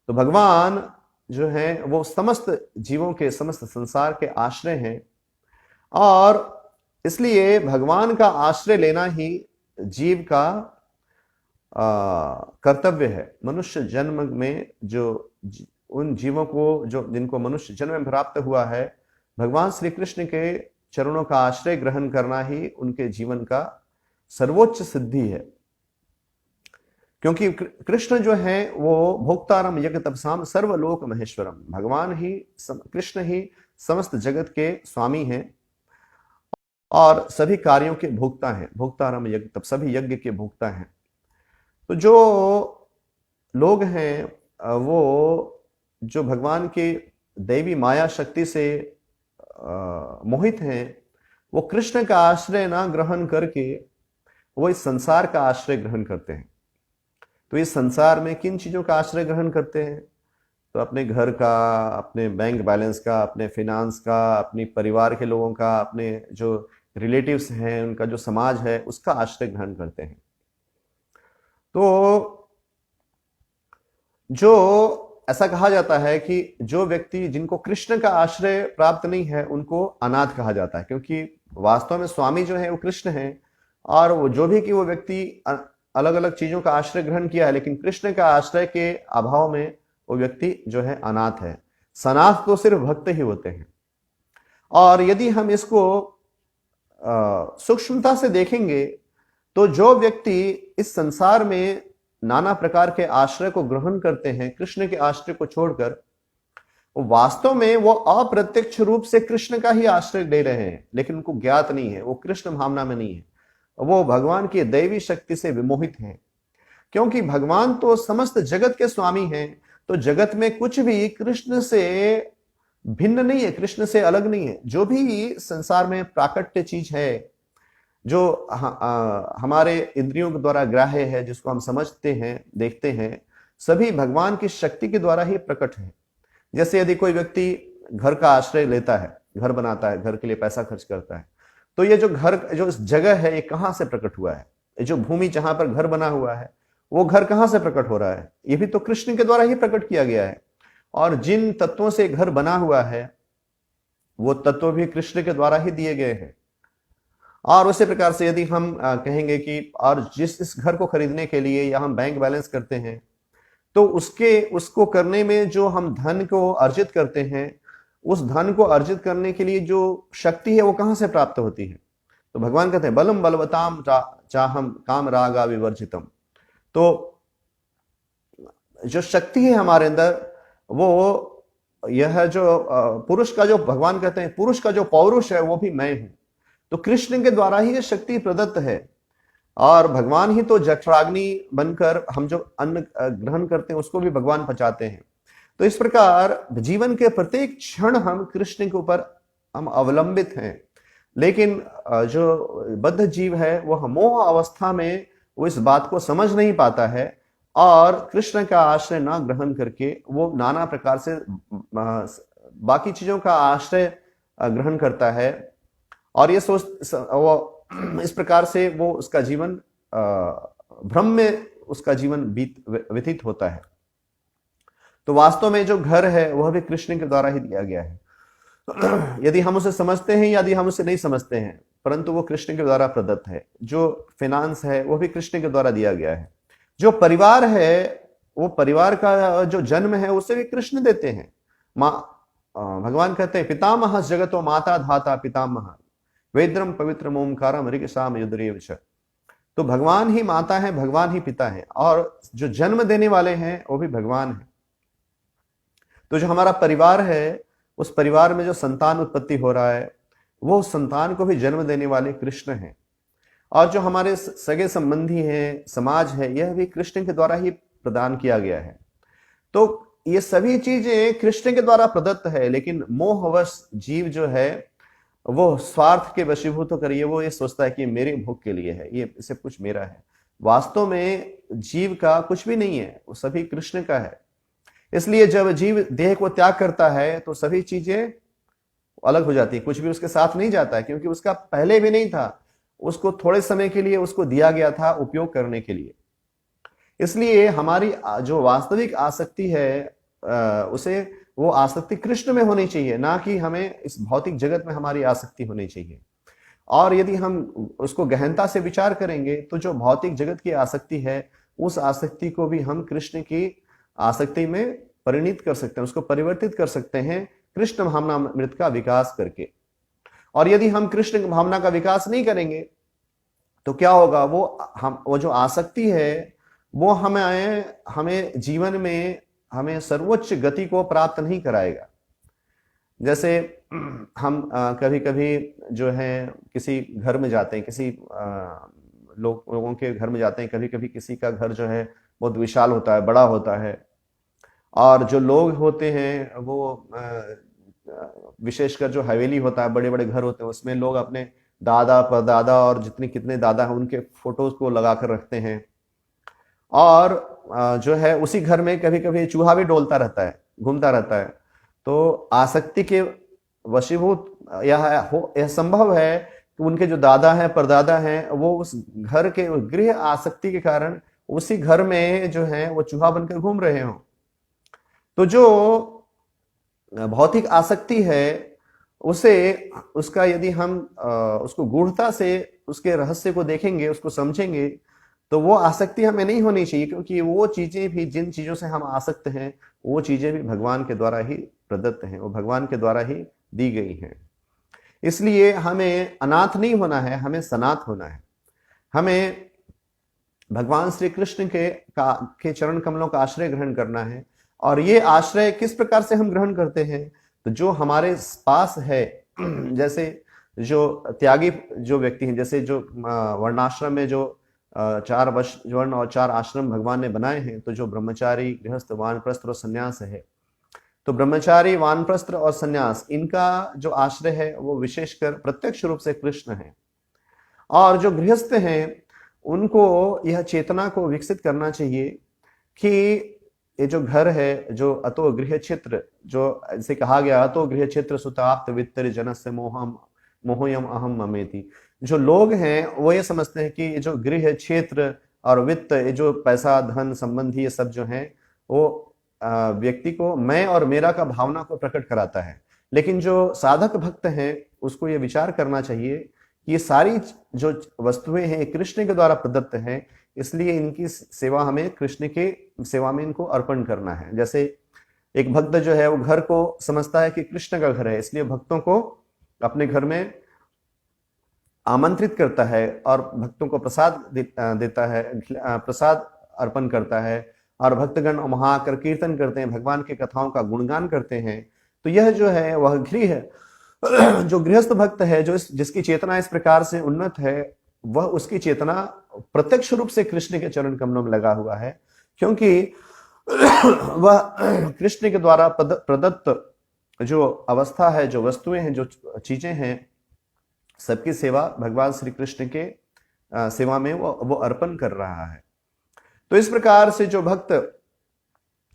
तो भगवान जो है वो समस्त जीवों के, समस्त संसार के आश्रय हैं और इसलिए भगवान का आश्रय लेना ही जीव का कर्तव्य है। मनुष्य जन्म में जो उन जीवों को जो जिनको मनुष्य जन्म में प्राप्त हुआ है, भगवान श्री कृष्ण के चरणों का आश्रय ग्रहण करना ही उनके जीवन का सर्वोच्च सिद्धि है। क्योंकि कृष्ण जो है वो भोक्तारम यज्ञ तपसाम सर्वलोक महेश्वरम, भगवान ही, कृष्ण ही समस्त जगत के स्वामी हैं और सभी कार्यों के भोक्ता हैं। भोक्तारम यज्ञ तप, सभी यज्ञ के भोक्ता हैं। तो जो लोग हैं वो जो भगवान की दैवी माया शक्ति से मोहित हैं, वो कृष्ण का आश्रय ना ग्रहण करके वो इस संसार का आश्रय ग्रहण करते हैं। तो इस संसार में किन चीजों का आश्रय ग्रहण करते हैं? तो अपने घर का, अपने बैंक बैलेंस का, अपने फिनांस का, अपने परिवार के लोगों का, अपने जो रिलेटिव्स हैं उनका, जो समाज है उसका आश्रय ग्रहण करते हैं। तो जो ऐसा कहा जाता है कि जो व्यक्ति, जिनको कृष्ण का आश्रय प्राप्त नहीं है, उनको अनाथ कहा जाता है, क्योंकि वास्तव में स्वामी जो है वो कृष्ण है और वो जो भी कि वो व्यक्ति अलग अलग चीजों का आश्रय ग्रहण किया है, लेकिन कृष्ण का आश्रय के अभाव में वो व्यक्ति जो है अनाथ है। सनाथ तो सिर्फ भक्त ही होते हैं। और यदि हम इसको सूक्ष्मता से देखेंगे तो जो व्यक्ति इस संसार में नाना प्रकार के आश्रय को ग्रहण करते हैं, कृष्ण के आश्रय को छोड़कर, वास्तव में वो अप्रत्यक्ष रूप से कृष्ण का ही आश्रय ले रहे हैं, लेकिन उनको ज्ञात नहीं है, वो कृष्ण भावना में नहीं है, वो भगवान की दैवी शक्ति से विमोहित हैं। क्योंकि भगवान तो समस्त जगत के स्वामी हैं, तो जगत में कुछ भी कृष्ण से भिन्न नहीं है, कृष्ण से अलग नहीं है। जो भी संसार में प्राकट्य चीज है, जो हमारे इंद्रियों के द्वारा ग्राह्य है, जिसको हम समझते हैं, देखते हैं, सभी भगवान की शक्ति के द्वारा ही प्रकट है। जैसे यदि कोई व्यक्ति घर का आश्रय लेता है, घर बनाता है, घर के लिए पैसा खर्च करता है, तो ये जो घर, जो इस जगह है, ये कहां से प्रकट हुआ है? ये जो भूमि जहां पर घर बना हुआ है, वो घर कहां से प्रकट हो रहा है? ये भी तो कृष्ण के द्वारा ही प्रकट किया गया है। और जिन तत्वों से घर बना हुआ है, वो तत्व भी कृष्ण के द्वारा ही दिए गए हैं। और उसी प्रकार से यदि हम कहेंगे कि और जिस इस घर को खरीदने के लिए या हम बैंक बैलेंस करते हैं, तो उसको करने में जो हम धन को अर्जित करते हैं, उस धन को अर्जित करने के लिए जो शक्ति है वो कहां से प्राप्त होती है? तो भगवान कहते हैं बलम बलवताम चाहम काम रागा विवर्जितम। तो जो शक्ति है हमारे अंदर, वो यह जो पुरुष का जो भगवान कहते हैं पुरुष का जो पौरुष है वो भी मैं हूं। तो कृष्ण के द्वारा ही ये शक्ति प्रदत्त है और भगवान ही तो जठराग्नि बनकर हम जो अन्न ग्रहण करते हैं उसको भी भगवान पचाते हैं। तो इस प्रकार जीवन के प्रत्येक क्षण हम कृष्ण के ऊपर हम अवलंबित हैं। लेकिन जो बद्ध जीव है वह मोह अवस्था में वो इस बात को समझ नहीं पाता है और कृष्ण का आश्रय ना ग्रहण करके वो नाना प्रकार से बाकी चीजों का आश्रय ग्रहण करता है और ये वो इस प्रकार से वो उसका जीवन भ्रम में उसका जीवन व्यतीत होता है। तो वास्तव में जो घर है वह भी कृष्ण के द्वारा ही दिया गया है। यदि हम उसे समझते हैं यदि हम उसे नहीं समझते हैं, परंतु वो कृष्ण के द्वारा प्रदत्त है। जो फाइनेंस है वो भी कृष्ण के द्वारा दिया गया है। जो परिवार है वो परिवार का जो जन्म है उसे भी कृष्ण देते हैं। भगवान कहते हैं पितामह जगतो माता धाता पितामह वेद्रम पवित्रम ओमकारम ऋगसाम युद्रेव च। तो भगवान ही माता है, भगवान ही पिता है और जो जन्म देने वाले हैं वो भी भगवान है। तो जो हमारा परिवार है उस परिवार में जो संतान उत्पत्ति हो रहा है वो संतान को भी जन्म देने वाले कृष्ण हैं और जो हमारे सगे संबंधी हैं, समाज है, यह भी कृष्ण के द्वारा ही प्रदान किया गया है। तो ये सभी चीजें कृष्ण के द्वारा प्रदत्त है। लेकिन मोहवश जीव जो है वो स्वार्थ के वशीभूत होकर वो ये सोचता है कि मेरे भोग के लिए है, ये सब कुछ मेरा है। वास्तव में जीव का कुछ भी नहीं है, वो सभी कृष्ण का है। इसलिए जब जीव देह को त्याग करता है तो सभी चीजें अलग हो जाती है, कुछ भी उसके साथ नहीं जाता है क्योंकि उसका पहले भी नहीं था, उसको थोड़े समय के लिए उसको दिया गया था उपयोग करने के लिए। इसलिए हमारी जो वास्तविक आसक्ति है उसे वो आसक्ति कृष्ण में होनी चाहिए, ना कि हमें इस भौतिक जगत में हमारी आसक्ति होनी चाहिए। और यदि हम उसको गहनता से विचार करेंगे तो जो भौतिक जगत की आसक्ति है उस आसक्ति को भी हम कृष्ण की आसक्ति में परिणित कर सकते हैं, उसको परिवर्तित कर सकते हैं कृष्ण भावना अमृत का विकास करके। और यदि हम कृष्ण भावना का विकास नहीं करेंगे तो क्या होगा, वो जो आसक्ति है वो हमें जीवन में हमें सर्वोच्च गति को प्राप्त नहीं कराएगा। जैसे हम कभी कभी जो है किसी घर में जाते हैं, किसी लोगों के घर में जाते हैं, कभी कभी किसी का घर जो है बहुत विशाल होता है, बड़ा होता है और जो लोग होते हैं वो विशेषकर जो हवेली होता है, बड़े बड़े घर होते हैं, उसमें लोग अपने दादा परदादा और जितने कितने दादा हैं उनके फोटोज को लगा कर रखते हैं। और जो है उसी घर में कभी कभी चूहा भी डोलता रहता है, घूमता रहता है। तो आसक्ति के वशीभूत यह संभव है कि उनके जो दादा हैं परदादा हैं वो उस घर के गृह आसक्ति के कारण उसी घर में जो है वो चूहा बनकर घूम रहे हों। तो जो भौतिक आसक्ति है उसका यदि हम उसको गूढ़ता से उसके रहस्य को देखेंगे, उसको समझेंगे, तो वो आसक्ति हमें नहीं होनी चाहिए, क्योंकि वो चीजें भी जिन चीजों से हम आसक्त हैं वो चीजें भी भगवान के द्वारा ही प्रदत्त हैं, वो भगवान के द्वारा ही दी गई हैं। इसलिए हमें अनाथ नहीं होना है, हमें सनाथ होना है। हमें भगवान श्री कृष्ण के चरण कमलों का आश्रय ग्रहण करना है। और ये आश्रय किस प्रकार से हम ग्रहण करते हैं, तो जो हमारे पास है, जैसे जो त्यागी जो व्यक्ति हैं, जैसे जो वर्णाश्रम में जो 4 वर्ण और 4 आश्रम भगवान ने बनाए हैं, तो जो ब्रह्मचारी, गृहस्थ, वानप्रस्थ और संन्यास है, तो ब्रह्मचारी, वानप्रस्थ और संन्यास इनका जो आश्रय है वो विशेषकर प्रत्यक्ष रूप से कृष्ण है। और जो गृहस्थ हैं उनको यह चेतना को विकसित करना चाहिए कि ये जो घर है, जो अतो गृह क्षेत्र, जो ऐसे कहा गया अतो गृह क्षेत्र सुताप्त वित्तर जनस्य मोहयम अहम ममेति, जो लोग हैं वो ये समझते हैं कि ये जो गृह क्षेत्र और वित्त, ये जो पैसा धन संबंधी ये सब जो है वो व्यक्ति को मैं और मेरा का भावना को प्रकट कराता है। लेकिन जो साधक भक्त हैं उसको ये विचार करना चाहिए कि ये सारी जो वस्तुएं हैं कृष्ण के द्वारा प्रदत्त हैं, इसलिए इनकी सेवा हमें कृष्ण के सेवा में इनको अर्पण करना है। जैसे एक भक्त जो है वो घर को समझता है कि कृष्ण का घर है, इसलिए भक्तों को अपने घर में आमंत्रित करता है और भक्तों को प्रसाद देता है, प्रसाद अर्पण करता है और भक्तगण वहां आकर कीर्तन करते हैं, भगवान की कथाओं का गुणगान करते हैं, तो यह जो है वह गृह जो गृहस्थ भक्त है, जो जिसकी चेतना इस प्रकार से उन्नत है, वह उसकी चेतना प्रत्यक्ष रूप से कृष्ण के चरण कमलों में लगा हुआ है, क्योंकि वह कृष्ण के द्वारा प्रदत्त जो अवस्था है, जो वस्तुएं हैं, जो चीजें हैं, सबकी सेवा भगवान श्री कृष्ण के सेवा में वो अर्पण कर रहा है। तो इस प्रकार से जो भक्त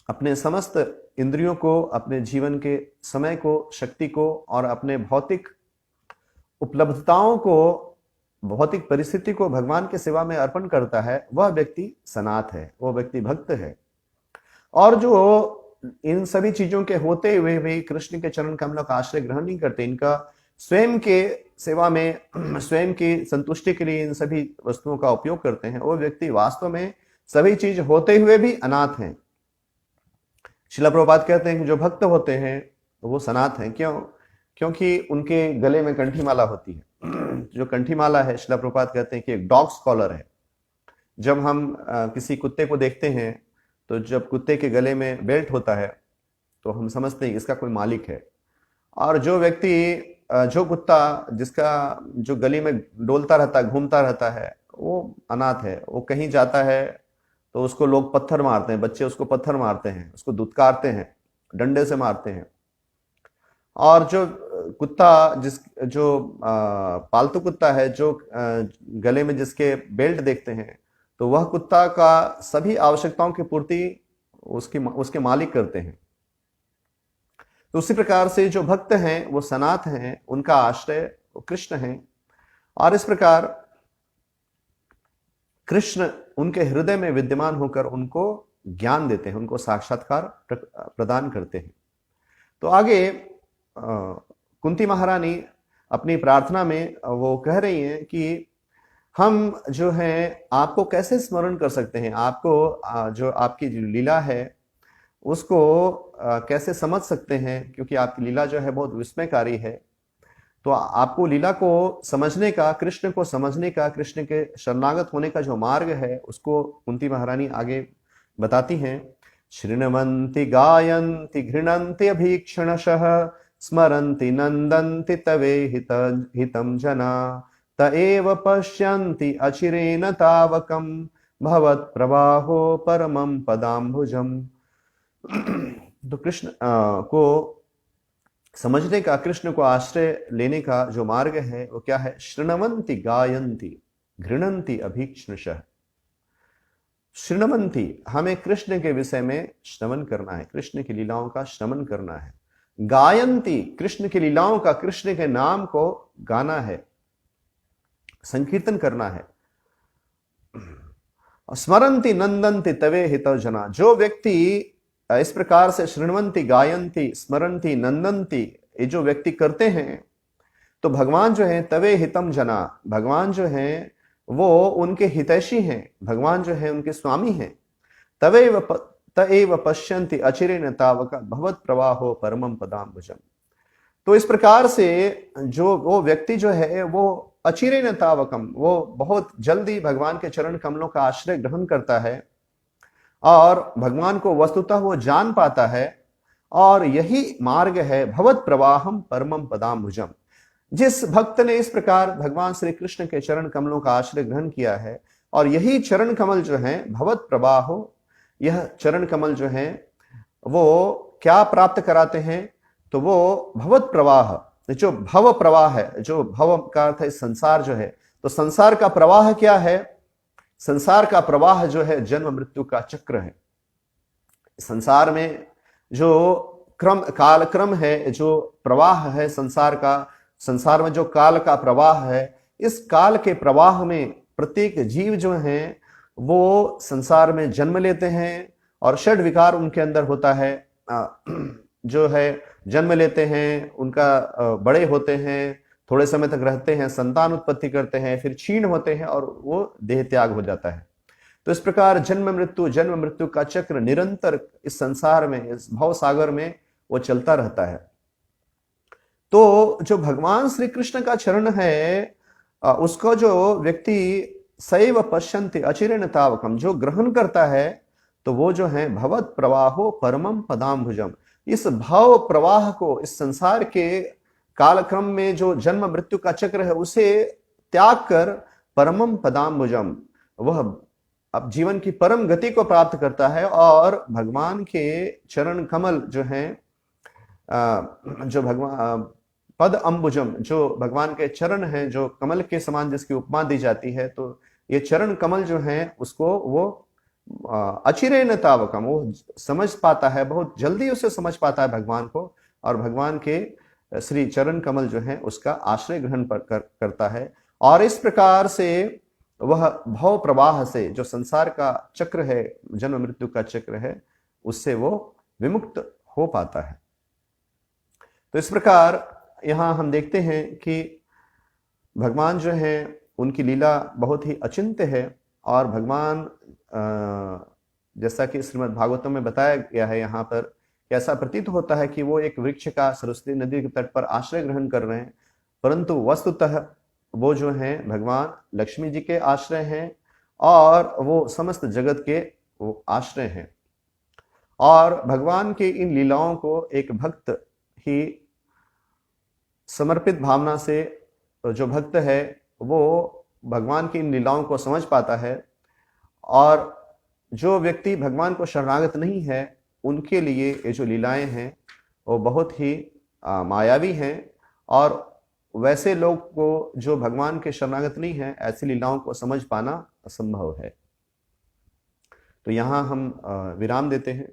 अपने समस्त इंद्रियों को, अपने जीवन के समय को, शक्ति को और अपने भौतिक उपलब्धताओं को, भौतिक परिस्थिति को भगवान के सेवा में अर्पण करता है, वह व्यक्ति सनाथ है, वह व्यक्ति भक्त है। और जो इन सभी चीजों के होते हुए भी कृष्ण के चरण कमलों का आश्रय ग्रहण नहीं करते, इनका स्वयं के सेवा में, स्वयं की संतुष्टि के लिए इन सभी वस्तुओं का उपयोग करते हैं, वो व्यक्ति वास्तव में सभी चीज होते हुए भी अनाथ हैं। श्रील प्रभुपाद कहते हैं कि जो भक्त होते हैं वो सनाथ हैं। क्यों? क्योंकि उनके गले में कंठी माला होती है। जो कंठी माला है, श्रील प्रभुपाद कहते हैं कि एक डॉग्स कॉलर है। जब हम किसी कुत्ते को देखते हैं तो जब कुत्ते के गले में बेल्ट होता है तो हम समझते हैं इसका कोई मालिक है। और जो व्यक्ति, जो कुत्ता जिसका जो गली में डोलता रहता है, घूमता रहता है, वो अनाथ है। वो कहीं जाता है तो उसको लोग पत्थर मारते हैं, बच्चे उसको पत्थर मारते हैं, उसको धुतकारते हैं, डंडे से मारते हैं। और जो कुत्ता, जो पालतू कुत्ता है, जो गले में जिसके बेल्ट देखते हैं, तो वह कुत्ता का सभी आवश्यकताओं की पूर्ति उसके मालिक करते हैं। तो उसी प्रकार से जो भक्त हैं वो सनाथ हैं, उनका आश्रय कृष्ण है। और इस प्रकार कृष्ण उनके हृदय में विद्यमान होकर उनको ज्ञान देते हैं, उनको साक्षात्कार प्रदान करते हैं। तो आगे कुंती महारानी अपनी प्रार्थना में वो कह रही हैं कि हम जो है आपको कैसे स्मरण कर सकते हैं, आपको जो आपकी जो लीला है उसको कैसे समझ सकते हैं, क्योंकि आपकी लीला जो है बहुत विस्मयकारी है। तो आपको लीला को समझने का, कृष्ण को समझने का, कृष्ण के शरणागत होने का जो मार्ग है उसको कुंती महारानी आगे बताती हैं। शृण्वन्ति गायन्ति घृणन्ति अभीक्षणशः स्मरन्ति नन्दन्ति तवे हितं जना त एव पश्यन्ति अचिरेण तावकं भवत्प्रवाहो परमं पदाम्बुजम्। तो कृष्ण को समझने का, कृष्ण को आश्रय लेने का जो मार्ग है वो क्या है? शृण्वन्ति गायन्ति घृणन्ति अभीक्षणशः। शृण्वन्ति, हमें कृष्ण के विषय में श्रवण करना है, कृष्ण की लीलाओं का श्रवण करना है। गायन्ति, कृष्ण की लीलाओं का, कृष्ण के नाम को गाना है, संकीर्तन करना है। स्मरन्ति नंदन्ति तवे हितौ जना, जो व्यक्ति इस प्रकार से शृण्वन्ति गायन्ति स्मरन्ति नंदन्ति, ये जो व्यक्ति करते हैं, तो भगवान जो है तवे हितम जना, भगवान जो है वो उनके हितैषी हैं, भगवान जो है उनके स्वामी हैं। तएव पश्यन्ति अचिरेण तावक भवत् प्रवाहो परमं पदाम्बुजम्। तो इस प्रकार से जो वो व्यक्ति जो है वो अचिरेण तावकम, वो बहुत जल्दी भगवान के चरण कमलों का आश्रय ग्रहण करता है और भगवान को वस्तुतः वो जान पाता है। और यही मार्ग है भवत् प्रवाहम परमं पदाम्बुजम्। जिस भक्त ने इस प्रकार भगवान श्री कृष्ण के चरण कमलों का आश्रय ग्रहण किया है, और यही चरण कमल जो है भवत् प्रवाहो, यह चरण कमल जो है वो क्या प्राप्त कराते हैं? तो वो भवत् प्रवाह, जो भव प्रवाह है, जो भव का अर्थ है संसार जो है, तो संसार का प्रवाह क्या है? संसार का प्रवाह जो है जन्म मृत्यु का चक्र है। संसार में जो कालक्रम है, जो प्रवाह है संसार का, संसार में जो काल का प्रवाह है, इस काल के प्रवाह में प्रत्येक जीव जो है वो संसार में जन्म लेते हैं और षड विकार उनके अंदर होता है, जो है जन्म लेते हैं, उनका बड़े होते हैं, थोड़े समय तक रहते हैं, संतान उत्पत्ति करते हैं, फिर क्षीण होते हैं और वो देह त्याग हो जाता है। तो इस प्रकार जन्म मृत्यु का चक्र निरंतर इस संसार में, इस भव सागर में वो चलता रहता है। तो जो भगवान श्री कृष्ण का चरण है, उसको जो व्यक्ति सैव पश्यन्ति अचिरेण तावकम, जो ग्रहण करता है, तो वो जो है भवत प्रवाहो परमम पदाम्भुजम, इस भाव प्रवाह को, इस संसार के कालक्रम में जो जन्म मृत्यु का चक्र है उसे त्याग कर परमम पदाम्बुजम, वह अब जीवन की परम गति को प्राप्त करता है और भगवान के चरण कमल जो हैं, जो भगवान पद अंबुजम, जो भगवान के चरण हैं, जो कमल के समान जिसकी उपमा दी जाती है, तो ये चरण कमल जो हैं उसको वो अचिरेण तावकम, वो समझ पाता है, बहुत जल्दी उसे समझ पाता है भगवान को, और भगवान के श्री चरण कमल जो है उसका आश्रय ग्रहण करता है। और इस प्रकार से वह भव प्रवाह से, जो संसार का चक्र है, जन्म मृत्यु का चक्र है, उससे वो विमुक्त हो पाता है। तो इस प्रकार यहां हम देखते हैं कि भगवान जो है उनकी लीला बहुत ही अचिंत्य है, और भगवान जैसा कि श्रीमद् भागवतम में बताया गया है, यहाँ पर ऐसा प्रतीत होता है कि वो एक वृक्ष का सरस्वती नदी के तट पर आश्रय ग्रहण कर रहे हैं, परंतु वस्तुतः वो जो हैं भगवान लक्ष्मी जी के आश्रय हैं, और वो समस्त जगत के वो आश्रय हैं। और भगवान के इन लीलाओं को एक भक्त ही समर्पित भावना से, जो भक्त है वो भगवान की इन लीलाओं को समझ पाता है, और जो व्यक्ति भगवान को शरणागत नहीं है उनके लिए ये जो लीलाएं हैं वो बहुत ही मायावी हैं, और वैसे लोग को जो भगवान के शरणागत नहीं है ऐसी लीलाओं को समझ पाना असंभव है। तो यहाँ हम विराम देते हैं।